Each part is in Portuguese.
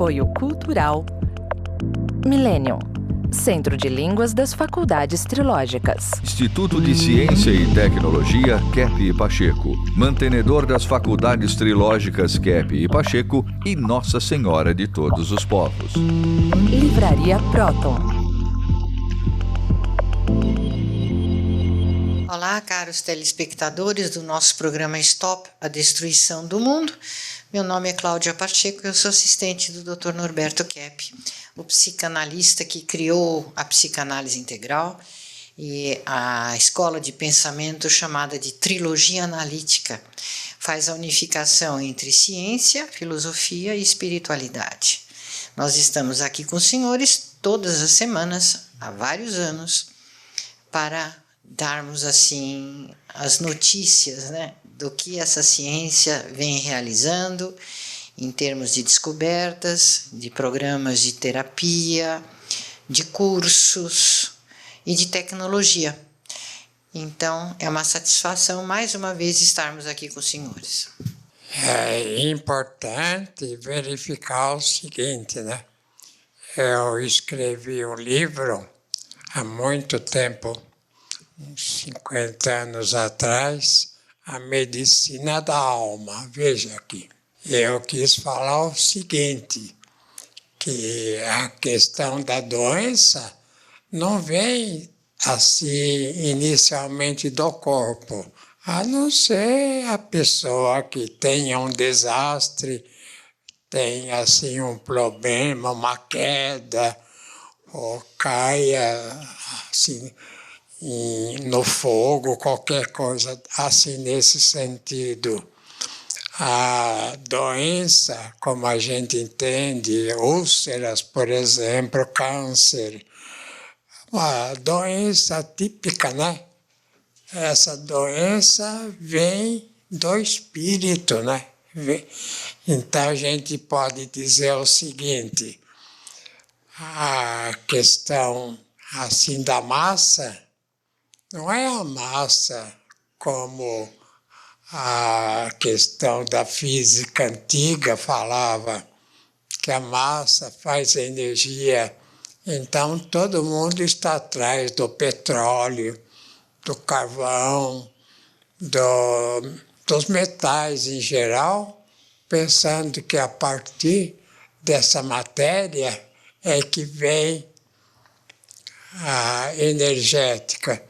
Apoio Cultural Millennium, Centro de Línguas das Faculdades Trilógicas. Instituto de Ciência e Tecnologia Kepp e Pacheco, mantenedor das Faculdades Trilógicas Kepp e Pacheco e Nossa Senhora de Todos os Povos. Livraria Próton. Olá, caros telespectadores do nosso programa Stop, a Destruição do Mundo. Meu nome é Cláudia Pacheco, eu sou assistente do Dr. Norberto Kepp, o psicanalista que criou a psicanálise integral e a escola de pensamento chamada de trilogia analítica. Faz a unificação entre ciência, filosofia e espiritualidade. Nós estamos aqui com os senhores todas as semanas, há vários anos, para darmos assim as notícias, né, do que essa ciência vem realizando em termos de descobertas, de programas de terapia, de cursos e de tecnologia. Então, é uma satisfação mais uma vez estarmos aqui com os senhores. É importante verificar o seguinte, né? Eu escrevi um livro há muito tempo, uns 50 anos atrás, A Medicina da Alma. Veja aqui. Eu quis falar o seguinte, que a questão da doença não vem assim inicialmente do corpo, a não ser a pessoa que tenha um desastre, tem assim um problema, uma queda, ou caia assim no fogo, qualquer coisa assim nesse sentido. A doença, como a gente entende, úlceras, por exemplo, câncer, uma doença típica, né? Essa doença vem do espírito, né? Então a gente pode dizer o seguinte, a questão assim da massa, não é a massa como a questão da física antiga falava, que a massa faz energia. Então, todo mundo está atrás do petróleo, do carvão, dos metais em geral, pensando que a partir dessa matéria é que vem a energética.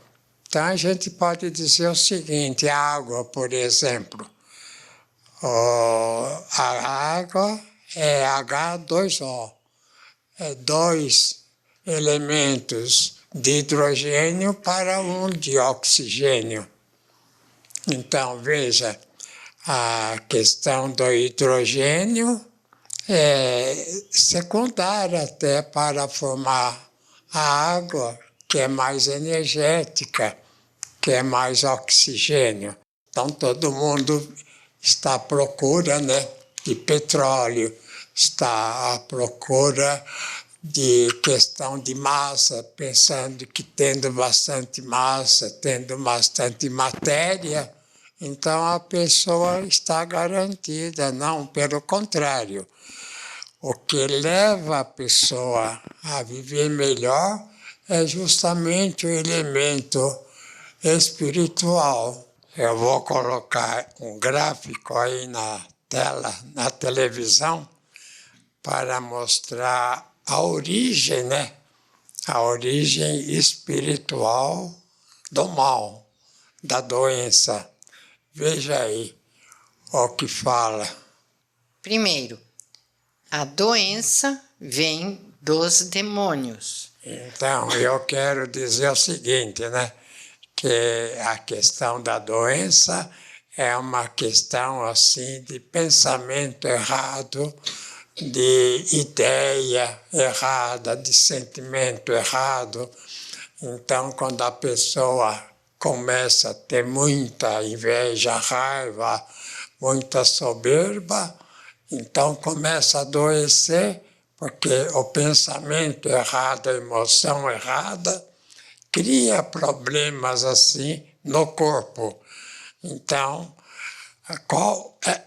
Então, a gente pode dizer o seguinte, a água, por exemplo. A água é H2O, é 2 elementos de hidrogênio para um de oxigênio. Então, veja, a questão do hidrogênio é secundária até para formar a água, que é mais energética, que é mais oxigênio. Então, todo mundo está à procura, né, de petróleo, está à procura de questão de massa, pensando que tendo bastante massa, tendo bastante matéria, então a pessoa está garantida. Não, pelo contrário. O que leva a pessoa a viver melhor é justamente o elemento espiritual. Eu vou colocar um gráfico aí na tela, na televisão, para mostrar a origem, né? A origem espiritual do mal, da doença. Veja aí o que fala. Primeiro, a doença vem dos demônios. Então, eu quero dizer o seguinte, né? Que a questão da doença é uma questão assim de pensamento errado, de ideia errada, de sentimento errado. Então, quando a pessoa começa a ter muita inveja, raiva, muita soberba, então começa a adoecer, porque o pensamento errado, a emoção errada, cria problemas assim no corpo. Então, qual é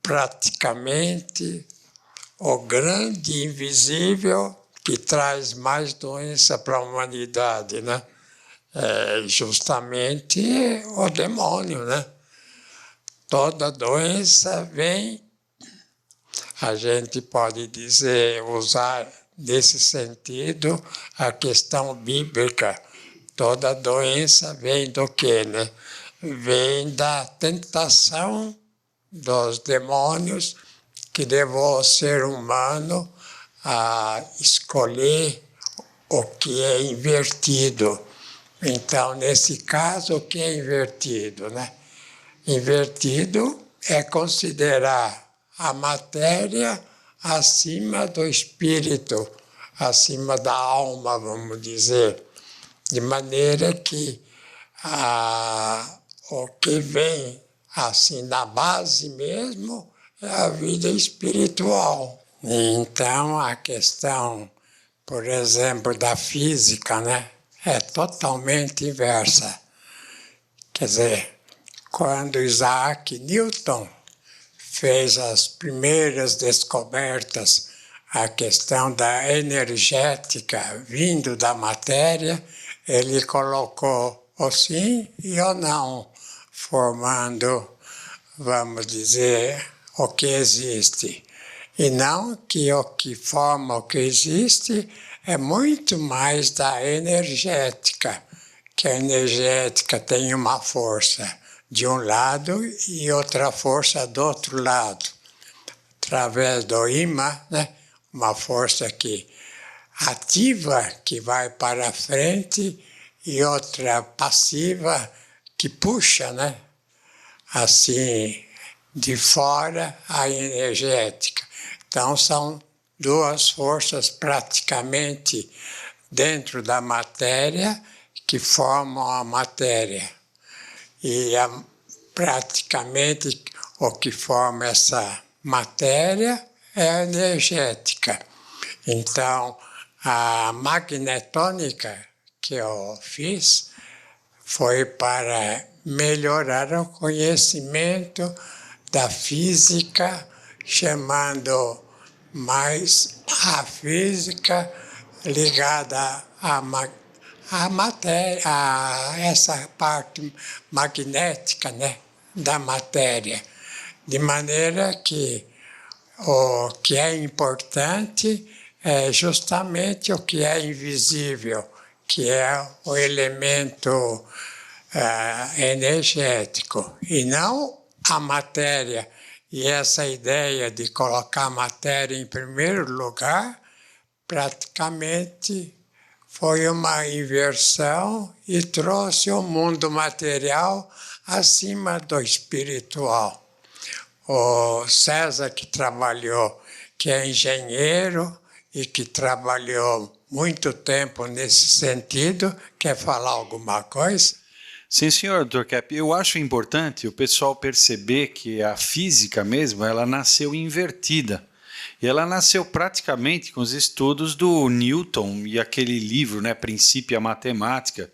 praticamente o grande invisível que traz mais doença para a humanidade, né? É justamente o demônio, né? Toda doença vem, a gente pode dizer, usar nesse sentido a questão bíblica. Toda doença vem do quê, né? Vem da tentação dos demônios que levou o ser humano a escolher o que é invertido. Então, nesse caso, o que é invertido, né? Invertido é considerar a matéria acima do espírito, acima da alma, vamos dizer, de maneira que o que vem assim na base mesmo é a vida espiritual. Então, a questão, por exemplo, da física, né, é totalmente inversa. Quer dizer, quando Isaac Newton fez as primeiras descobertas, a questão da energética vindo da matéria, ele colocou o sim e o não, formando, vamos dizer, o que existe. E não que o que forma o que existe é muito mais da energética, que a energética tem uma força de um lado e outra força do outro lado. Através do imã, né? Uma força que ativa, que vai para frente, e outra passiva, que puxa, né? Assim, de fora, a energética. Então, são duas forças praticamente dentro da matéria que formam a matéria. E praticamente o que forma essa matéria é a energética. Então, a magnetônica que eu fiz foi para melhorar o conhecimento da física, chamando mais a física ligada à matéria, a essa parte magnética, né, da matéria. De maneira que o que é importante é justamente o que é invisível, que é o elemento energético, e não a matéria. E essa ideia de colocar a matéria em primeiro lugar, praticamente foi uma inversão e trouxe o mundo material acima do espiritual. O César, que trabalhou, que é engenheiro e que trabalhou muito tempo nesse sentido, quer falar alguma coisa? Sim, senhor, Dr. Kepp. Eu acho importante o pessoal perceber que a física mesmo, ela nasceu invertida. E ela nasceu praticamente com os estudos do Newton e aquele livro, né, Princípio à Matemática,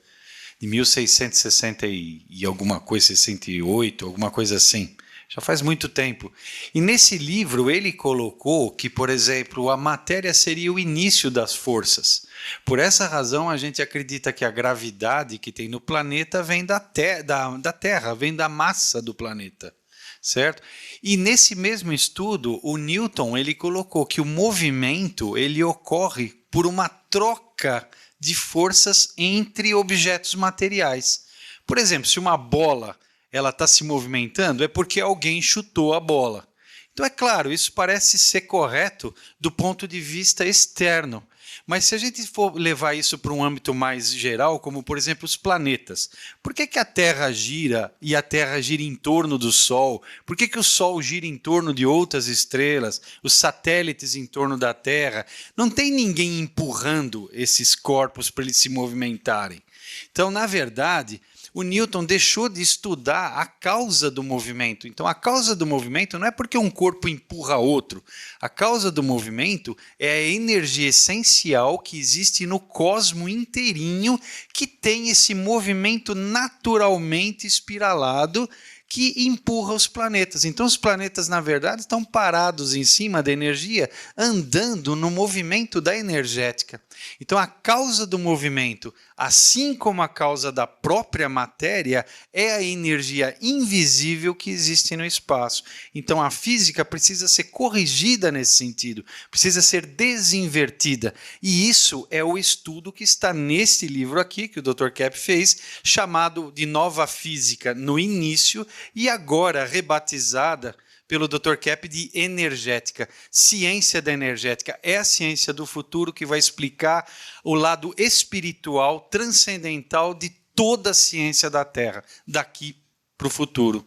de 1660 e alguma coisa, 68, alguma coisa assim. Já faz muito tempo. E nesse livro ele colocou que, por exemplo, a matéria seria o início das forças. Por essa razão, a gente acredita que a gravidade que tem no planeta vem da Terra, vem da massa do planeta, certo? E nesse mesmo estudo, o Newton ele colocou que o movimento ele ocorre por uma troca de forças entre objetos materiais. Por exemplo, se uma bola ela está se movimentando, é porque alguém chutou a bola. Então, é claro, isso parece ser correto do ponto de vista externo. Mas se a gente for levar isso para um âmbito mais geral, como, por exemplo, os planetas, por que a Terra gira e a Terra gira em torno do Sol? Por que o Sol gira em torno de outras estrelas? Os satélites em torno da Terra? Não tem ninguém empurrando esses corpos para eles se movimentarem. Então, na verdade, o Newton deixou de estudar a causa do movimento. Então, a causa do movimento não é porque um corpo empurra outro. A causa do movimento é a energia essencial que existe no cosmo inteirinho, que tem esse movimento naturalmente espiralado, que empurra os planetas. Então, os planetas, na verdade, estão parados em cima da energia, andando no movimento da energética. Então, a causa do movimento, assim como a causa da própria matéria, é a energia invisível que existe no espaço. Então, a física precisa ser corrigida nesse sentido, precisa ser desinvertida. E isso é o estudo que está nesse livro aqui, que o Dr. Kepp fez, chamado de Nova Física no início, e agora rebatizada pelo Dr. Kepp de energética. Ciência da energética é a ciência do futuro que vai explicar o lado espiritual, transcendental de toda a ciência da Terra, daqui para o futuro.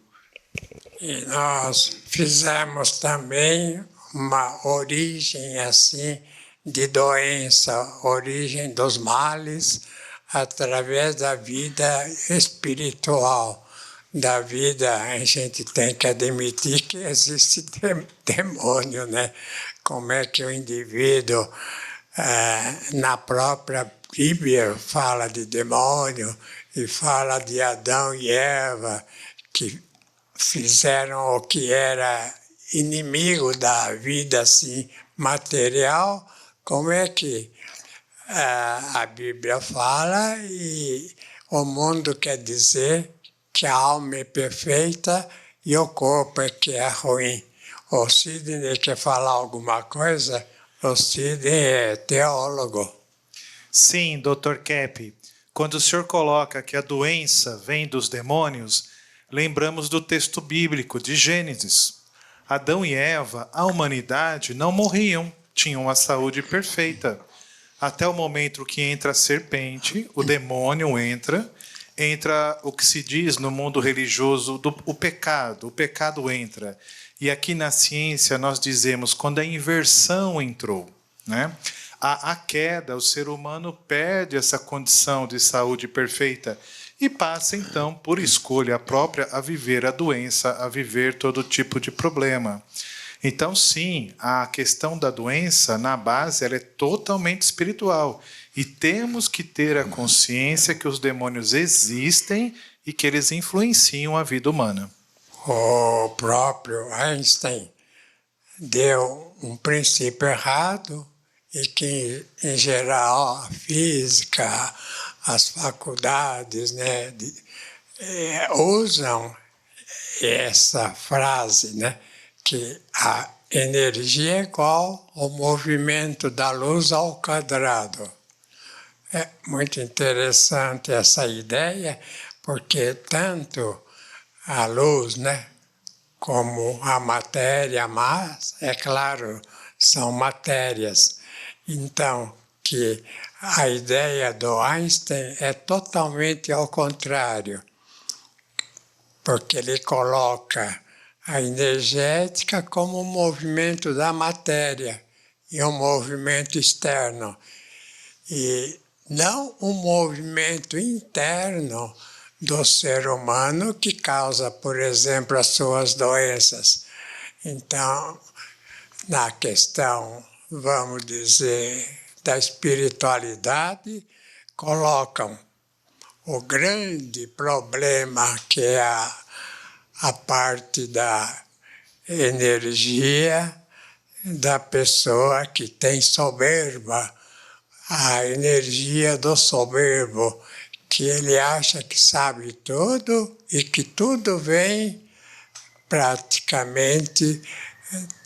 E nós fizemos também uma origem assim de doença, origem dos males, através da vida espiritual. Da vida, a gente tem que admitir que existe demônio, né? Como é que o indivíduo, na própria Bíblia, fala de demônio e fala de Adão e Eva, que fizeram o que era inimigo da vida assim, material. Como é que a Bíblia fala e o mundo quer dizer que a alma é perfeita e o corpo é que é ruim. O Sidney quer falar alguma coisa? O Sidney é teólogo. Sim, Dr. Kepp. Quando o senhor coloca que a doença vem dos demônios, lembramos do texto bíblico de Gênesis. Adão e Eva, a humanidade, não morriam, tinham a saúde perfeita. Até o momento que entra a serpente, o demônio entra o que se diz no mundo religioso, o pecado entra. E aqui na ciência nós dizemos quando a inversão entrou, né? A queda, o ser humano perde essa condição de saúde perfeita e passa então, por escolha própria, a viver a doença, a viver todo tipo de problema. Então sim, a questão da doença, na base, ela é totalmente espiritual. E temos que ter a consciência que os demônios existem e que eles influenciam a vida humana. O próprio Einstein deu um princípio errado e que, em geral, a física, as faculdades, né, usam essa frase, né, que a energia é igual ao movimento da luz ao quadrado. É muito interessante essa ideia, porque tanto a luz, né, como a matéria, mas, é claro, são matérias. Então, que a ideia do Einstein é totalmente ao contrário, porque ele coloca a energética como um movimento da matéria e um movimento externo, e não um movimento interno do ser humano que causa, por exemplo, as suas doenças. Então, na questão, vamos dizer, da espiritualidade, colocam o grande problema que é a parte da energia da pessoa que tem soberba, a energia do soberbo, que ele acha que sabe tudo e que tudo vem praticamente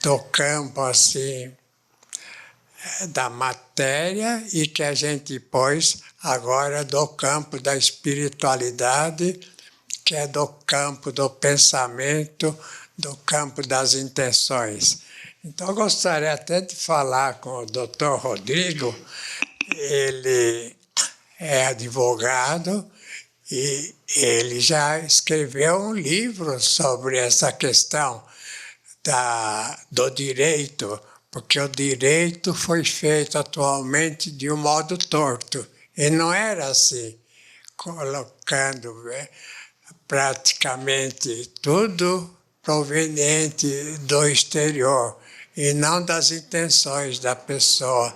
do campo assim da matéria e que a gente pôs agora do campo da espiritualidade, que é do campo do pensamento, do campo das intenções. Então, eu gostaria até de falar com o Dr. Rodrigo. Ele é advogado e ele já escreveu um livro sobre essa questão do direito, porque o direito foi feito atualmente de um modo torto. E não era assim, colocando praticamente tudo proveniente do exterior e não das intenções da pessoa.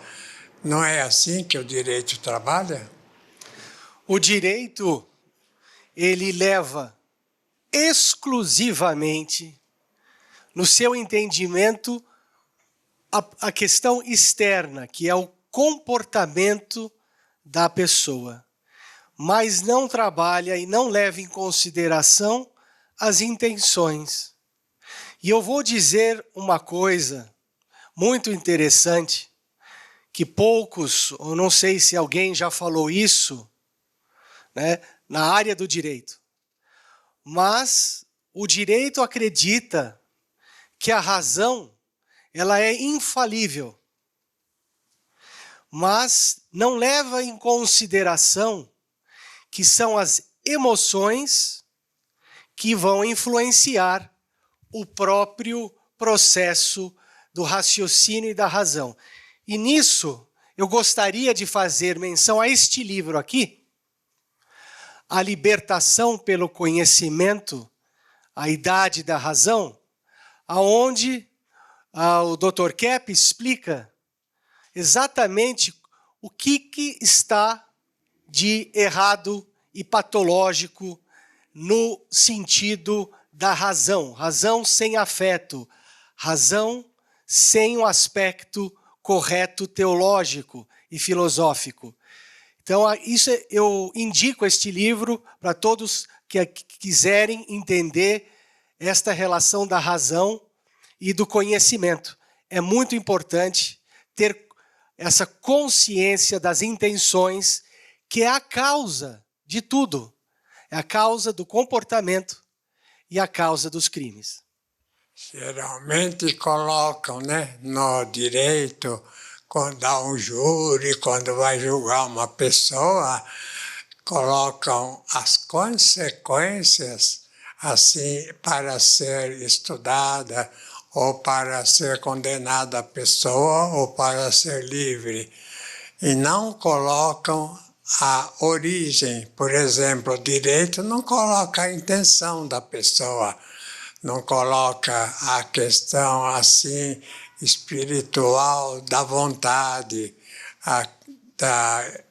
Não é assim que o direito trabalha? O direito, ele leva exclusivamente no seu entendimento a questão externa, que é o comportamento da pessoa, mas não trabalha e não leva em consideração as intenções. E eu vou dizer uma coisa muito interessante, que poucos, ou não sei se alguém já falou isso, né, na área do direito. Mas o direito acredita que a razão ela é infalível, mas não leva em consideração que são as emoções que vão influenciar o próprio processo do raciocínio e da razão. E nisso, eu gostaria de fazer menção a este livro aqui, A Libertação pelo Conhecimento, a Idade da Razão, aonde o Dr. Kepp explica exatamente o que está de errado e patológico no sentido da razão. Razão sem afeto, razão sem o aspecto correto teológico e filosófico. Então, eu indico este livro para todos que quiserem entender esta relação da razão e do conhecimento. É muito importante ter essa consciência das intenções, que é a causa de tudo. É a causa do comportamento e a causa dos crimes. Geralmente colocam, né, no direito, quando há um júri, quando vai julgar uma pessoa, colocam as consequências assim para ser estudada, ou para ser condenada a pessoa, ou para ser livre. E não colocam a origem. Por exemplo, o direito não coloca a intenção da pessoa, não coloca a questão assim espiritual da vontade, da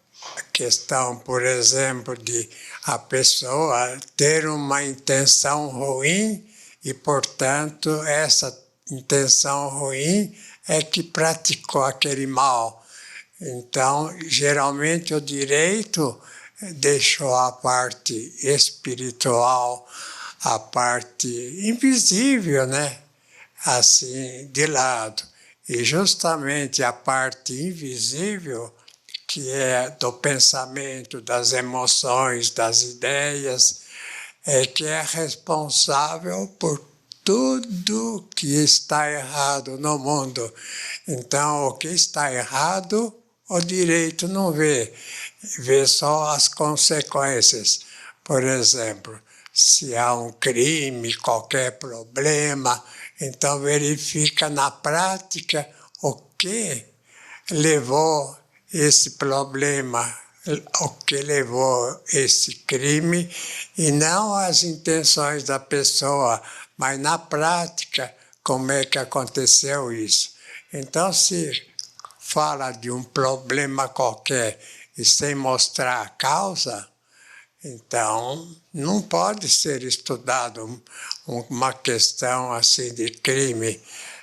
questão, por exemplo, de a pessoa ter uma intenção ruim e, portanto, essa intenção ruim é que praticou aquele mal. Então, geralmente o direito deixou a parte espiritual, a parte invisível, né, assim, de lado. E justamente a parte invisível, que é do pensamento, das emoções, das ideias, é que é responsável por tudo que está errado no mundo. Então, o que está errado, o direito não vê, vê só as consequências. Por exemplo, se há um crime, qualquer problema, então verifica na prática o que levou esse problema, o que levou esse crime, e não as intenções da pessoa, mas na prática como é que aconteceu isso. Então, se fala de um problema qualquer e sem mostrar a causa, então não pode ser estudado uma questão assim de crime,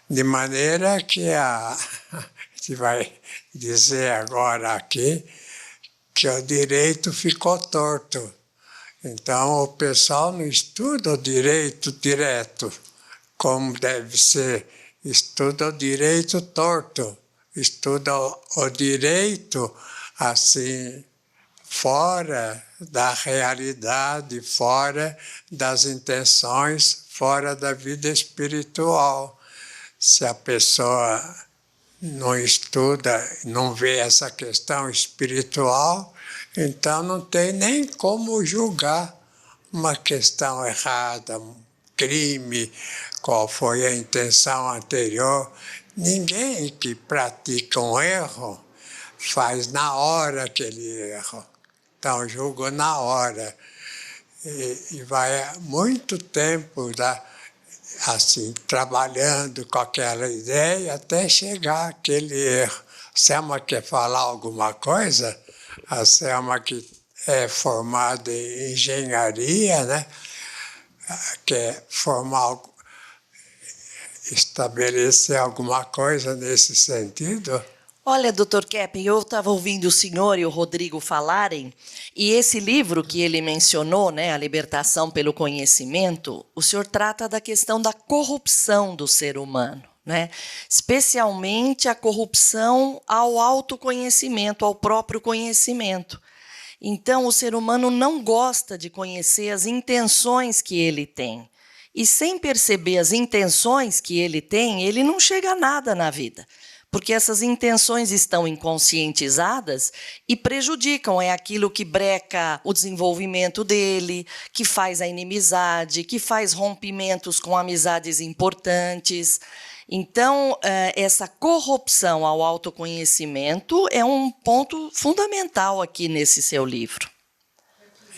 de maneira que a gente vai dizer agora aqui que o direito ficou torto. Então o pessoal não estuda o direito direto, como deve ser, estuda o direito torto, estuda o direito assim, fora da realidade, fora das intenções, fora da vida espiritual. Se a pessoa não estuda, não vê essa questão espiritual, então não tem nem como julgar uma questão errada, um crime, qual foi a intenção anterior. Ninguém que pratica um erro faz na hora aquele erro. Então, julga na hora. E vai muito tempo assim, trabalhando com aquela ideia até chegar àquele erro. A Selma quer falar alguma coisa? A Selma, que é formada em engenharia, né? quer estabelecer alguma coisa nesse sentido? Olha, Dr. Keppen, eu estava ouvindo o senhor e o Rodrigo falarem, e esse livro que ele mencionou, né, A Libertação pelo Conhecimento, o senhor trata da questão da corrupção do ser humano, né? Especialmente a corrupção ao autoconhecimento, ao próprio conhecimento. Então, o ser humano não gosta de conhecer as intenções que ele tem. E sem perceber as intenções que ele tem, ele não chega a nada na vida. Porque essas intenções estão inconscientizadas e prejudicam, é aquilo que breca o desenvolvimento dele, que faz a inimizade, que faz rompimentos com amizades importantes. Então, essa corrupção ao autoconhecimento é um ponto fundamental aqui nesse seu livro.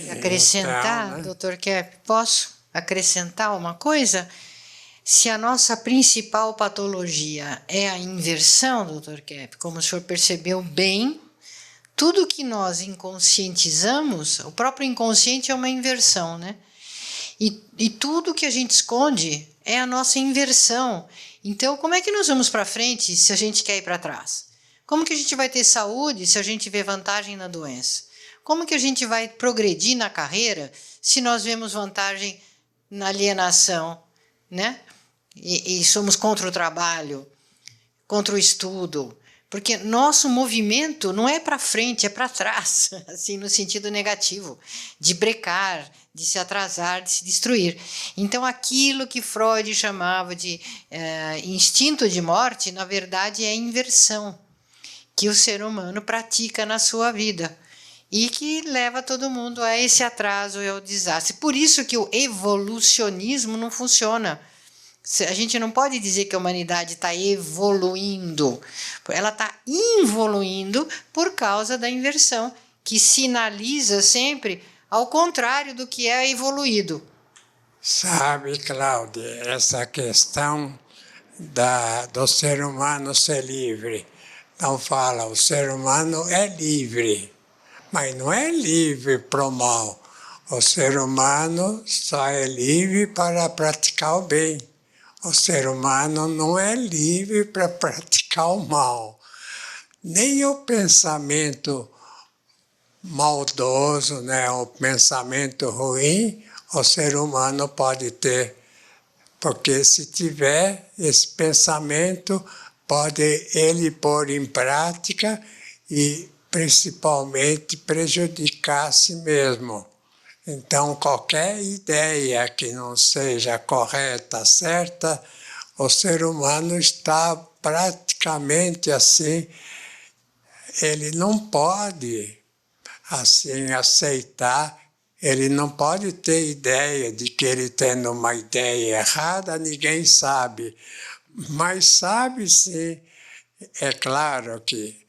Acrescentar, Dr. Kepp, posso acrescentar uma coisa? Se a nossa principal patologia é a inversão, Dr. Kepp, como o senhor percebeu bem, tudo que nós inconscientizamos, o próprio inconsciente é uma inversão, né? E tudo que a gente esconde é a nossa inversão. Então, como é que nós vamos para frente se a gente quer ir para trás? Como que a gente vai ter saúde se a gente vê vantagem na doença? Como que a gente vai progredir na carreira se nós vemos vantagem na alienação, né? E somos contra o trabalho, contra o estudo, porque nosso movimento não é para frente, é para trás, assim, no sentido negativo, de brecar, de se atrasar, de se destruir. Então, aquilo que Freud chamava de instinto de morte, na verdade, é a inversão que o ser humano pratica na sua vida e que leva todo mundo a esse atraso e ao desastre. Por isso que o evolucionismo não funciona. A gente não pode dizer que a humanidade está evoluindo. Ela está involuindo por causa da inversão, que sinaliza sempre ao contrário do que é evoluído. Sabe, Cláudia, essa questão do ser humano ser livre. Então fala, o ser humano é livre, mas não é livre para o mal. O ser humano só é livre para praticar o bem. O ser humano não é livre para praticar o mal. Nem o pensamento maldoso, né, o pensamento ruim, o ser humano pode ter. Porque se tiver esse pensamento, pode ele pôr em prática e principalmente prejudicar a si mesmo. Então, qualquer ideia que não seja correta, certa, o ser humano está praticamente assim, ele não pode assim aceitar, ele não pode ter ideia de que ele tendo uma ideia errada, ninguém sabe, mas sabe sim, é claro que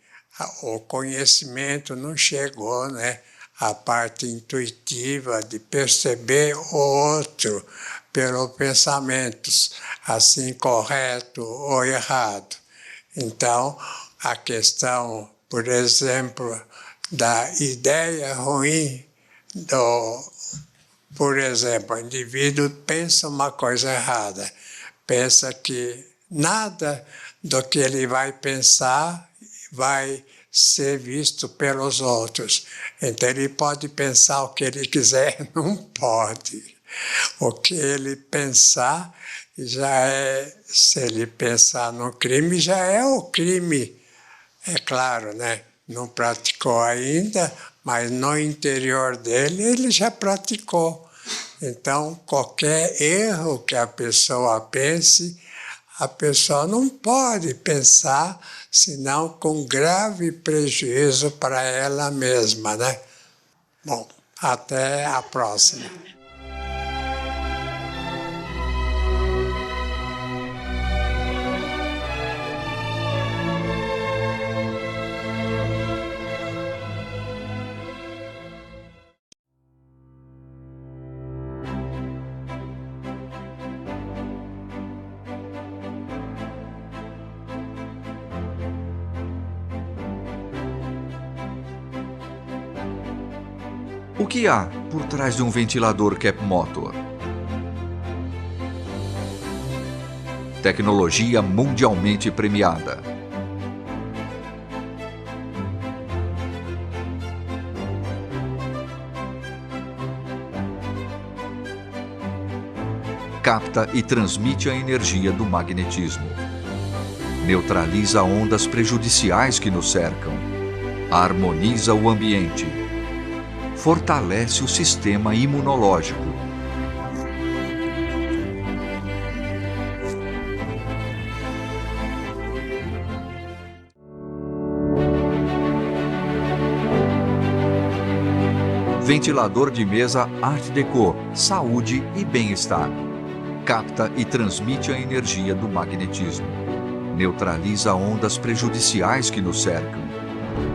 o conhecimento não chegou, né? A parte intuitiva de perceber o outro pelos pensamentos, assim correto ou errado. Então, a questão, por exemplo, da ideia ruim, por exemplo, o indivíduo pensa uma coisa errada, pensa que nada do que ele vai pensar vai ser visto pelos outros. Então ele pode pensar o que ele quiser, não pode. O que ele pensar já é, se ele pensar no crime, já é o crime. É claro, né? Não praticou ainda, mas no interior dele ele já praticou. Então, qualquer erro que a pessoa pense, a pessoa não pode pensar senão com grave prejuízo para ela mesma, né? Bom, até a próxima. O que há por trás de um ventilador Kepp Motor? tecnologia mundialmente premiada. Capta e transmite a energia do magnetismo. Neutraliza ondas prejudiciais que nos cercam. Harmoniza o ambiente. Fortalece o sistema imunológico. Ventilador de mesa Art Deco, saúde e bem-estar. Capta e transmite a energia do magnetismo. Neutraliza ondas prejudiciais que nos cercam.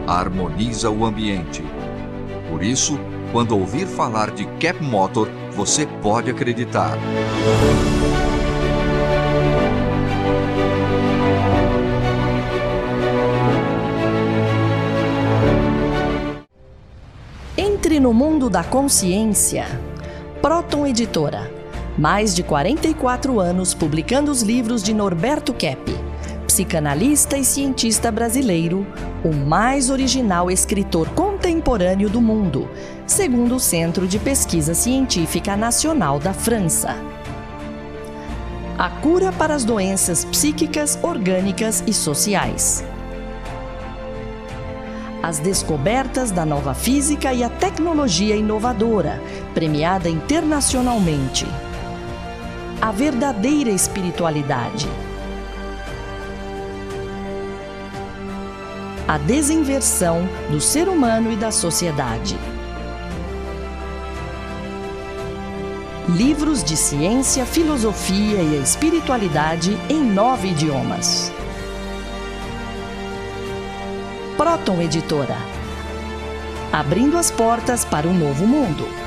Harmoniza o ambiente. Por isso, quando ouvir falar de Cap Motor, você pode acreditar. Entre no mundo da consciência. Proton Editora. Mais de 44 anos publicando os livros de Norberto Kepp, psicanalista e cientista brasileiro, o mais original escritor contemporâneo do mundo, segundo o Centro de Pesquisa Científica Nacional da França. A cura para as doenças psíquicas, orgânicas e sociais. As descobertas da nova física e a tecnologia inovadora, premiada internacionalmente. A verdadeira espiritualidade. A desinversão do ser humano e da sociedade. Livros de ciência, filosofia e a espiritualidade em 9 idiomas. Proton Editora. Abrindo as portas para um novo mundo.